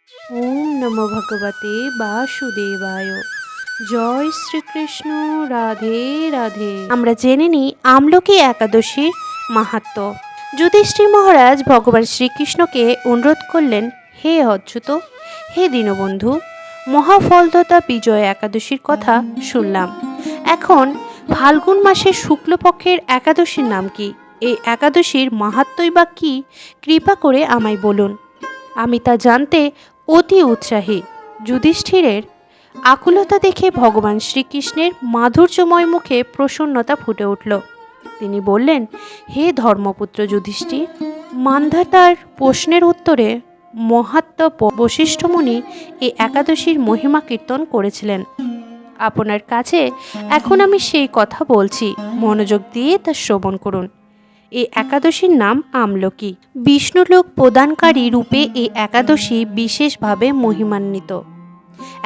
ওম নমো ভগবতে বাসুদেবায়। জয় শ্রীকৃষ্ণ। রাধে রাধে। আমরা জেনে নিই আমলকি একাদশীর মাহাত্ম্য। যুধিষ্ঠির মহারাজ ভগবান শ্রীকৃষ্ণকে অনুরোধ করলেন, হে অচ্যুত, হে দীনবন্ধু, মহাফলদাতা বিজয় একাদশীর কথা শুনলাম। এখন ফাল্গুন মাসের শুক্লপক্ষের একাদশীর নাম কি? এই একাদশীর মাহাত্ম্যই বা কি? কৃপা করে আমায় বলুন, আমি তা জানতে অতি উৎসাহী। যুধিষ্ঠিরের আকুলতা দেখে ভগবান শ্রীকৃষ্ণের মাধুর্যময় মুখে প্রসন্নতা ফুটে উঠল। তিনি বললেন, হে ধর্মপুত্র যুধিষ্ঠির, মান্ধাতার প্রশ্নের উত্তরে মহাত্ম বশিষ্ঠ মুনি এই একাদশীর মহিমা কীর্তন করেছিলেন। আপনার কাছে এখন আমি সেই কথা বলছি, মনোযোগ দিয়ে তা শ্রবণ করুন। এই একাদশীর নাম আমলকি। বিষ্ণুলোক প্রদানকারী রূপে এই একাদশী বিশেষভাবে মহিমান্বিত।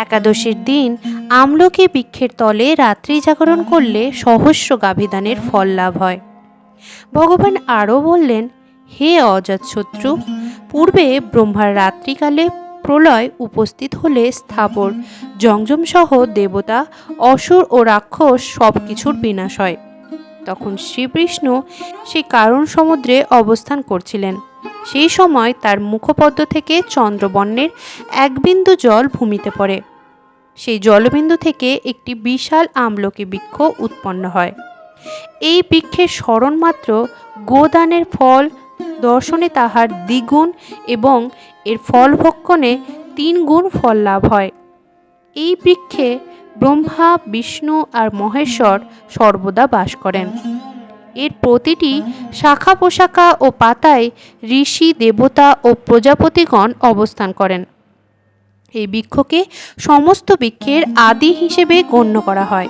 একাদশীর দিন আমলকি বৃক্ষের তলে রাত্রি জাগরণ করলে সহস্র গাভীদানের ফল লাভ হয়। ভগবান আরও বললেন, হে অজাতশত্রু, পূর্বে ব্রহ্মার রাত্রিকালে প্রলয় উপস্থিত হলে স্থাবর জমজম সহ দেবতা, অসুর ও রাক্ষস সব কিছুর বিনাশ হয়। তখন শ্রীবিষ্ণু সেই কারণ সমুদ্রে অবস্থান করছিলেন। সেই সময় তার মুখপদ্ম থেকে চন্দ্রবর্ণের এক বিন্দু জল ভূমিতে পড়ে। সেই জলবিন্দু থেকে একটি বিশাল আমলকি বৃক্ষ উৎপন্ন হয়। এই বৃক্ষের স্মরণ মাত্র গোদানের ফল দর্শনে তাহার দ্বিগুণ এবং এর ফল ভক্ষণে 3 গুণ ফল লাভ হয়। এই বৃক্ষে ব্রহ্মা, বিষ্ণু আর মহেশ্বর সর্বদা বাস করেন। এর প্রতিটি শাখা প্রশাখা ও পাতায় ঋষি, দেবতা ও প্রজাপতিগণ অবস্থান করেন। এই বৃক্ষকে সমস্ত বৃক্ষের আদি হিসেবে গণ্য করা হয়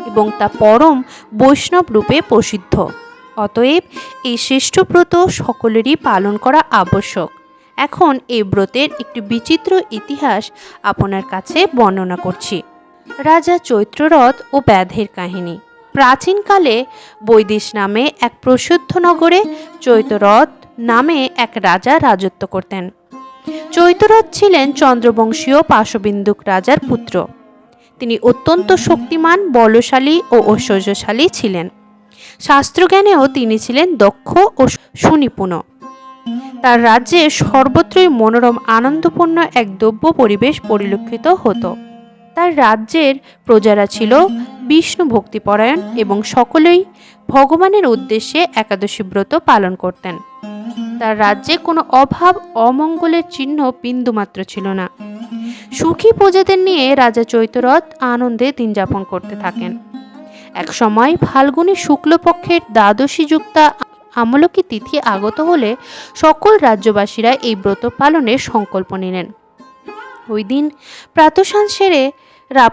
এবং তা পরম বৈষ্ণব রূপে প্রসিদ্ধ। অতএব এই শ্রেষ্ঠ ব্রত সকলেরই পালন করা আবশ্যক। এখন এই ব্রতের একটি বিচিত্র ইতিহাস আপনার কাছে বর্ণনা করছি। রাজা চৈত্ররথ ও ব্যাধের কাহিনী। প্রাচীনকালে বৈদিশ নামে এক প্রসিদ্ধ নগরে চৈত্ররথ নামে এক রাজা রাজত্ব করতেন। চৈত্ররথ ছিলেন চন্দ্রবংশীয় পাশবিন্দুক রাজার পুত্র। তিনি অত্যন্ত শক্তিমান, বলশালী ও ঐশ্বর্যশালী ছিলেন। শাস্ত্রজ্ঞানেও তিনি ছিলেন দক্ষ ও সুনিপুণ। তার রাজ্যে সর্বত্রই মনোরম আনন্দপূর্ণ এক দ্রব্য পরিবেশ পরিলক্ষিত হতো। তার রাজ্যের প্রজারা ছিল বিষ্ণু ভক্তিপরায়ণ এবং সকলেই ভগবানের উদ্দেশ্যে একাদশী ব্রত পালন করতেন। তার রাজ্যে কোনো অভাব অমঙ্গলের চিহ্ন বিন্দুমাত্র ছিল না। সুখী প্রজাদের নিয়ে রাজা চৈত্ররথ আনন্দে দিন যাপন করতে থাকেন। এক সময় ফাল্গুনী শুক্লপক্ষের দ্বাদশী যুক্তা আমলকি তিথি আগত হলে সকল রাজ্যবাসীরা এই ব্রত পালনের সংকল্প নিলেন। ওই দিন প্রাতঃস্নান সেরে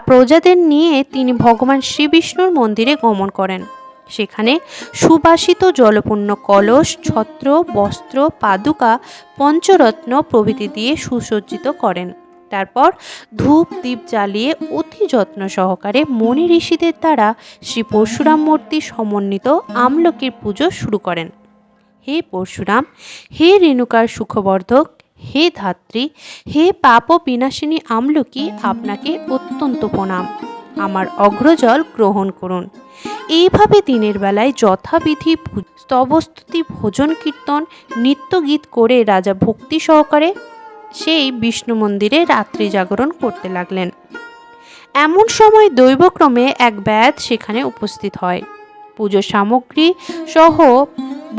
প্রজাদের নিয়ে তিনি ভগবান শ্রীবিষ্ণুর মন্দিরে গমন করেন। সেখানে সুবাসিত জলপূর্ণ কলস, ছত্র, বস্ত্র, পাদুকা, পঞ্চরত্ন প্রভৃতি দিয়ে সুসজ্জিত করেন। তারপর ধূপ দীপ জ্বালিয়ে অতি যত্ন সহকারে মনি ঋষিদের দ্বারা শ্রী পরশুরাম মূর্তি সমন্বিত আমলকির পুজো শুরু করেন। হে পরশুরাম, হে রেণুকার সুখবর্ধক, হে ধাত্রী, হে পাপ বিনাশিনী আমলকি, আপনাকে অত্যন্ত প্রণাম। আমার অগ্রজল গ্রহণ করুন। এইভাবে দিনের বেলায় যথাবিধি স্তবস্তুতি, ভোজন কীর্তন, নৃত্য গীত করে রাজা ভক্তি সহকারে সেই বিষ্ণু মন্দিরে রাত্রি জাগরণ করতে লাগলেন। এমন সময় দৈবক্রমে এক ব্যাধ সেখানে উপস্থিত হয়। পুজো সামগ্রী সহ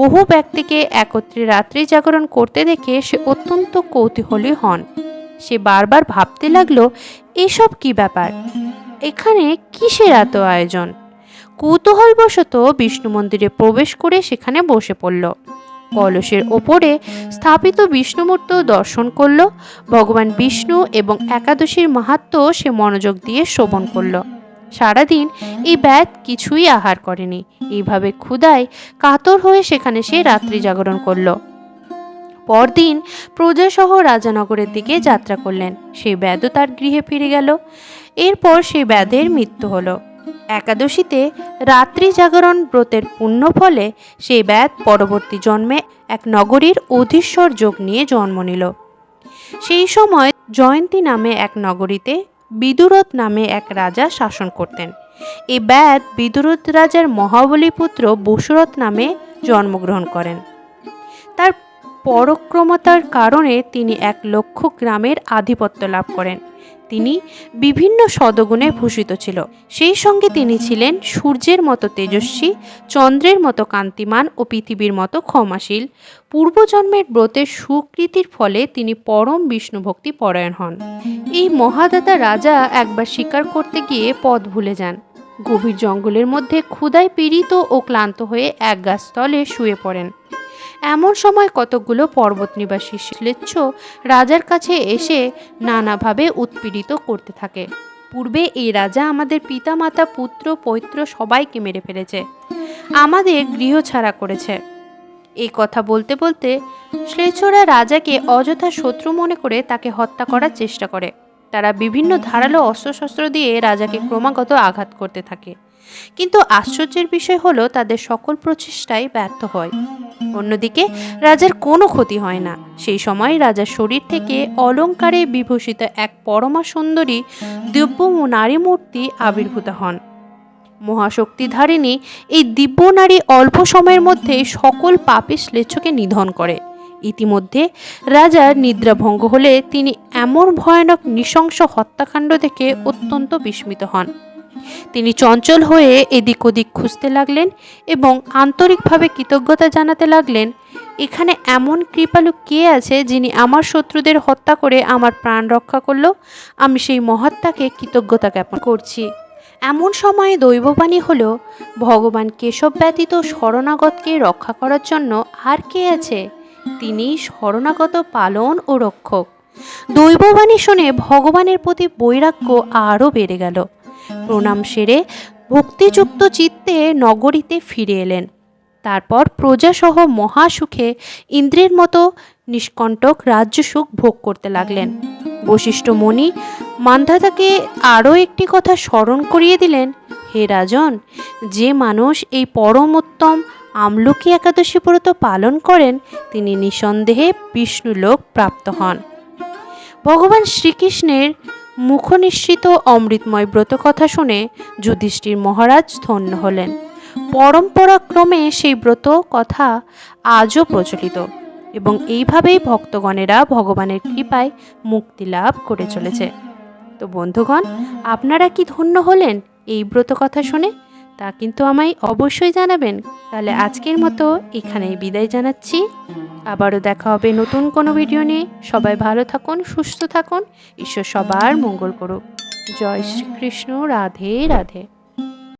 বহু ব্যক্তিকে একত্রে রাত্রি জাগরণ করতে দেখে সে অত্যন্ত কৌতূহলী হন। সে বারবার ভাবতে লাগলো, এসব কি ব্যাপার, এখানে কিসের এত আয়োজন? কৌতূহলবশত বিষ্ণু মন্দিরে প্রবেশ করে সেখানে বসে পড়ল। কলসের ওপরে স্থাপিত বিষ্ণুমূর্তি দর্শন করল। ভগবান বিষ্ণু এবং একাদশীর মাহাত্ম্য সে মনোযোগ দিয়ে শ্রবণ করল। সারাদিন এই ব্যাধ কিছুই আহার করেনি। এইভাবে ক্ষুধায় কাতর হয়ে সেখানে সে রাত্রি জাগরণ করল। পরদিন প্রজাসহ রাজানগরের দিকে যাত্রা করলেন। সেই ব্যাধও তার গৃহে ফিরে গেল। এরপর সেই ব্যাধের মৃত্যু হলো। একাদশীতে রাত্রি জাগরণ ব্রতের পুণ্য ফলে সেই ব্যাধ পরবর্তী জন্মে এক নগরীর অধীশ্বর যোগ নিয়ে জন্ম নিল। সেই সময় জয়ন্তী নামে এক নগরীতে বিদুরথ নামে এক রাজা শাসন করতেন। এই ব্যাদ বিদুরথ রাজার মহাবলীপুত্র বসুরথ নামে জন্মগ্রহণ করেন। তার পরাক্রমতার কারণে তিনি 1,00,000 গ্রামের আধিপত্য লাভ করেন। তিনি বিভিন্ন সদগুণে ভূষিত ছিল। সেই সঙ্গে তিনি ছিলেন সূর্যের মতো তেজস্বী, চন্দ্রের মতো কান্তিমান ও পৃথিবীর মতো ক্ষমাশীল। পূর্বজন্মের ব্রতের সুকৃতির ফলে তিনি পরম বিষ্ণুভক্তি পরায়ণ হন। এই মহাদাতা রাজা একবার শিকার করতে গিয়ে পথ ভুলে যান। গভীর জঙ্গলের মধ্যে ক্ষুধায় পীড়িত ও ক্লান্ত হয়ে এক গাছতলে শুয়ে পড়েন। এমন সময় কতকগুলো পর্বত নিবাসী শ্লেচ্ছ রাজার কাছে এসে নানাভাবে উৎপীড়িত করতে থাকে। পূর্বে এই রাজা আমাদের পিতামাতা পুত্র পৌত্র সবাইকে মেরে ফেলেছে, আমাদের গৃহ ছাড়া করেছে। এই কথা বলতে বলতে শ্লেচ্ছরা রাজাকে অযথা শত্রু মনে করে তাকে হত্যা করার চেষ্টা করে। তারা বিভিন্ন ধারালো অস্ত্রশস্ত্র দিয়ে রাজাকে ক্রমাগত আঘাত করতে থাকে, কিন্তু আশ্চর্যের বিষয় হলো তাদের সকল প্রচেষ্টাই ব্যর্থ হয়। অন্যদিকে রাজার কোনো ক্ষতি হয় না। সেই সময় রাজার শরীর থেকে অলঙ্কারে বিভূষিত এক পরমা সুন্দরী দিব্য নারী মূর্তি আবির্ভূত হন। মহাশক্তিধারিণী এই দিব্য নারী অল্প সময়ের মধ্যেই সকল পাপী শ্লেচ্ছকে নিধন করে। ইতিমধ্যে রাজার নিদ্রাভঙ্গ হলে তিনি এমন ভয়ানক নৃশংস হত্যাকাণ্ড দেখে অত্যন্ত বিস্মিত হন। তিনি চঞ্চল হয়ে এদিক ওদিক খুঁজতে লাগলেন এবং আন্তরিকভাবে কৃতজ্ঞতা জানাতে লাগলেন, এখানে এমন কৃপালু কে আছে যিনি আমার শত্রুদের হত্যা করে আমার প্রাণ রক্ষা করল? আমি সেই মহাত্মাকে কৃতজ্ঞতা জ্ঞাপন করছি। এমন সময় দৈববাণী হলো, ভগবান কেশব ব্যতীত শরণাগতকে রক্ষা করার জন্য আর কে আছে? তিনি শরণাগত পালন ও রক্ষক। দৈববাণী শুনে ভগবানের প্রতি বৈরাগ্য আরও বেড়ে গেল। প্রণাম সেরে ভক্তিযুক্ত চিত্তে নগরীতে ফিরে এলেন। তারপর প্রজাসহ মহাসুখে ইন্দ্রের মতো নিষ্কণ্টক রাজ্যসুখ ভোগ করতে লাগলেন। বশিষ্ঠ মুনি মান্ধাতাকে আরও একটি কথা স্মরণ করিয়ে দিলেন, হে রাজন, যে মানুষ এই পরমোত্তম আমলকি একাদশী ব্রত পালন করেন তিনি নিঃসন্দেহে বিষ্ণুলোক প্রাপ্ত হন। ভগবান শ্রীকৃষ্ণের মুখনিঃসৃত অমৃতময় ব্রত কথা শুনে যুধিষ্ঠির মহারাজ ধন্য হলেন। পরম্পরাক্রমে সেই ব্রত কথা আজও প্রচলিত এবং এইভাবেই ভক্তগণেরা ভগবানের কৃপায় মুক্তি লাভ করে চলেছে। তো বন্ধুগণ, আপনারা কি ধন্য হলেন এই ব্রত কথা শুনে? তা কিন্তু আমায় অবশ্যই জানাবেন। তাহলে আজকের মতো এখানেই বিদায় জানাচ্ছি। আবারও দেখা হবে নতুন কোনো ভিডিও নিয়ে। সবাই ভালো থাকুন, সুস্থ থাকুন। ঈশ্বর সবার মঙ্গল করুক। জয় শ্রীকৃষ্ণ। রাধে রাধে।